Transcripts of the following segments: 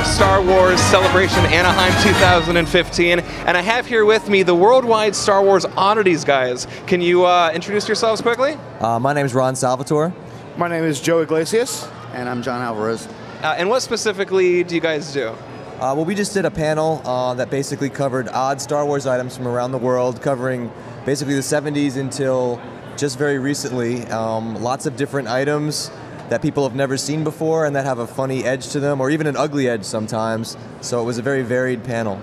Star Wars Celebration Anaheim 2015, and I have here with me the worldwide Star Wars Oddities guys. Can you introduce yourselves quickly? My name is Ron Salvatore. My name is Joe Iglesias. And I'm John Alvarez. And what specifically do you guys do? Well, we just did a panel that basically covered odd Star Wars items from around the world, covering basically the 70s until just very recently. Lots of different items that people have never seen before and that have a funny edge to them, or even an ugly edge sometimes. So it was a very varied panel.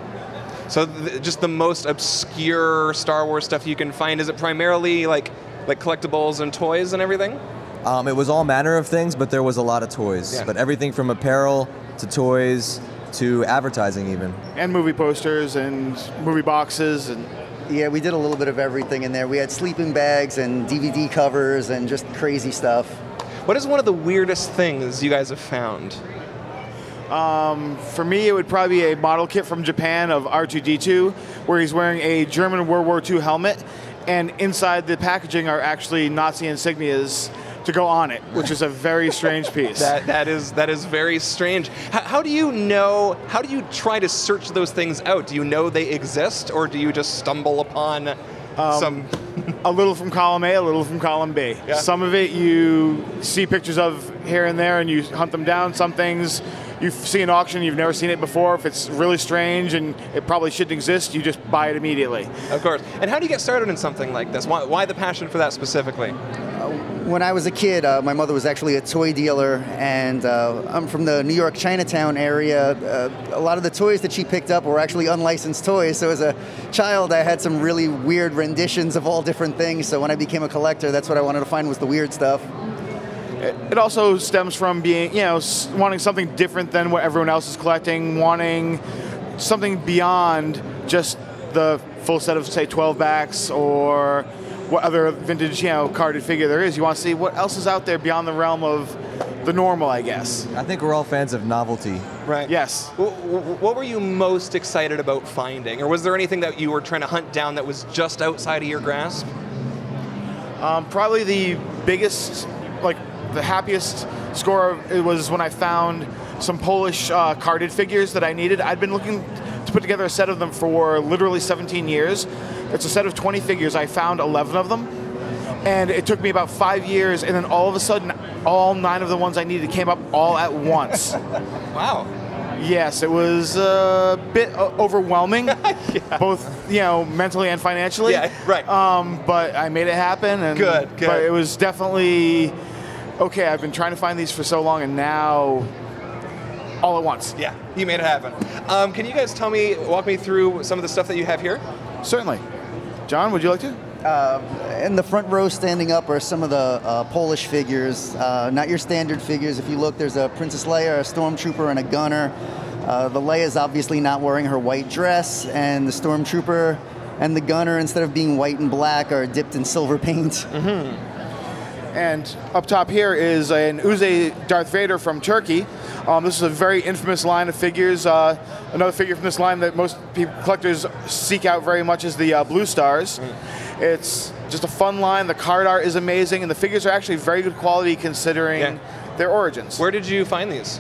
So just the most obscure Star Wars stuff you can find, is it primarily like collectibles and toys and everything? It was all manner of things, but there was a lot of toys. Yeah. But everything from apparel to toys to advertising even. And movie posters and movie boxes. And Yeah, we did a little bit of everything in there. We had sleeping bags and DVD covers and just crazy stuff. What is one of the weirdest things you guys have found? for me, it would probably be a model kit from Japan of R2-D2, where he's wearing a German World War II helmet, and inside the packaging are actually Nazi insignias to go on it, which is a very strange piece. That is very strange. How do you know? How do you try to search those things out? Do you know they exist, or do you just stumble upon some? A little from column A, a little from column B. Yeah. Some of it you see pictures of here and there, and you hunt them down. Some things you see an auction, you've never seen it before. If it's really strange and it probably shouldn't exist, you just buy it immediately. Of course. And how do you get started in something like this? Why the passion for that specifically? When I was a kid, my mother was actually a toy dealer, and I'm from the New York Chinatown area. A lot of the toys that she picked up were actually unlicensed toys, so as a child I had some really weird renditions of all different things, so when I became a collector, that's what I wanted to find, was the weird stuff. It also stems from being, wanting something different than what everyone else is collecting, wanting something beyond just the full set of, say, 12 backs or what other vintage, carded figure there is. You want to see what else is out there beyond the realm of the normal, I guess. I think we're all fans of novelty. Right. Yes. What were you most excited about finding? Or was there anything that you were trying to hunt down that was just outside of your grasp? Probably the biggest, the happiest score, it was when I found some Polish carded figures that I needed. I'd been looking to put together a set of them for literally 17 years. It's a set of 20 figures. I found 11 of them, and it took me about 5 years, and then all of a sudden, all 9 of the ones I needed came up all at once. Wow. Yes, it was a bit overwhelming, yeah. Both mentally and financially. Yeah, right. But I made it happen, and good. But it was definitely okay. I've been trying to find these for so long, and now all at once. Yeah, you made it happen. Can you guys walk me through some of the stuff that you have here? Certainly. John, would you like to? In the front row standing up are some of the Polish figures, not your standard figures. If you look, there's a Princess Leia, a Stormtrooper, and a Gunner. The Leia's obviously not wearing her white dress, and the Stormtrooper and the Gunner, instead of being white and black, are dipped in silver paint. Mm-hmm. And up top here is an Uze Darth Vader from Turkey. This is a very infamous line of figures. Another figure from this line that most collectors seek out very much is the Blue Stars. It's just a fun line. The card art is amazing, and the figures are actually very good quality considering their origins. Where did you find these?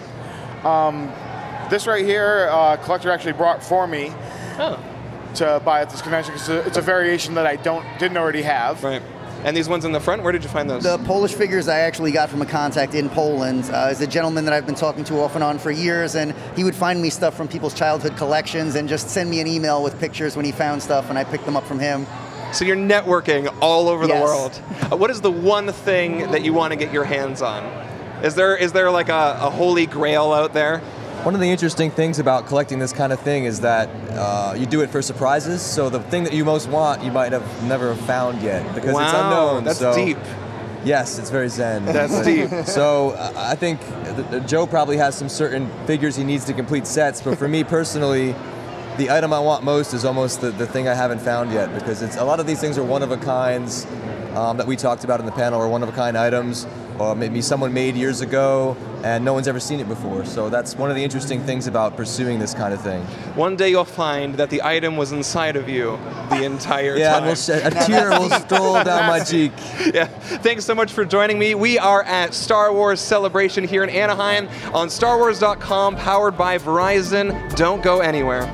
This right here, a collector actually brought for me to buy at this convention, because it's a variation that I didn't already have. Right. And these ones in the front, where did you find those? The Polish figures I actually got from a contact in Poland. Is a gentleman that I've been talking to off and on for years, and he would find me stuff from people's childhood collections and just send me an email with pictures when he found stuff, and I picked them up from him. So you're networking all over the Yes. world. What is the one thing that you want to get your hands on? Is there like a holy grail out there? One of the interesting things about collecting this kind of thing is that you do it for surprises. So the thing that you most want, you might have never found yet because it's unknown. That's so, deep. Yes, it's very zen. That's deep. So I think Joe probably has some certain figures he needs to complete sets, but for me personally, the item I want most is almost the thing I haven't found yet, because a lot of these things are one-of-a-kinds, that we talked about in the panel are one-of-a-kind items, or maybe someone made years ago and no one's ever seen it before. So that's one of the interesting things about pursuing this kind of thing. One day you'll find that the item was inside of you the entire Yeah, time. and a tear will stroll down my cheek. Yeah, thanks so much for joining me. We are at Star Wars Celebration here in Anaheim on StarWars.com, powered by Verizon. Don't go anywhere.